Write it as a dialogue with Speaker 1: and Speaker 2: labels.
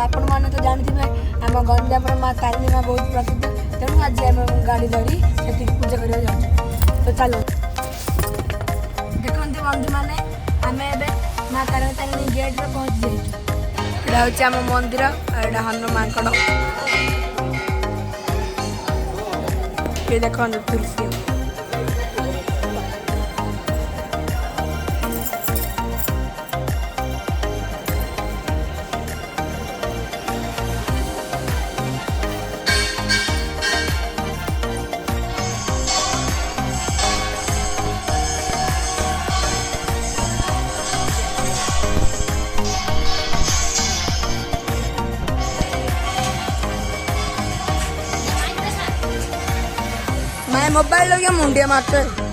Speaker 1: आपण मैंने तो जानते आम गंजाम माँ तारिणी माँ बहुत प्रसिद्ध तेणु आज आम गाड़ी धरी से पूजा करने जाऊँ तो चलो देखते बंधु मैंने आम ए माँ तारिणी गेट्रे पहुँची जाइए यहाँ हूँ आम मंदिर यहाँ हनुमान ये देख तुलसी मैं मोबाइल लगे मुंडिया मारते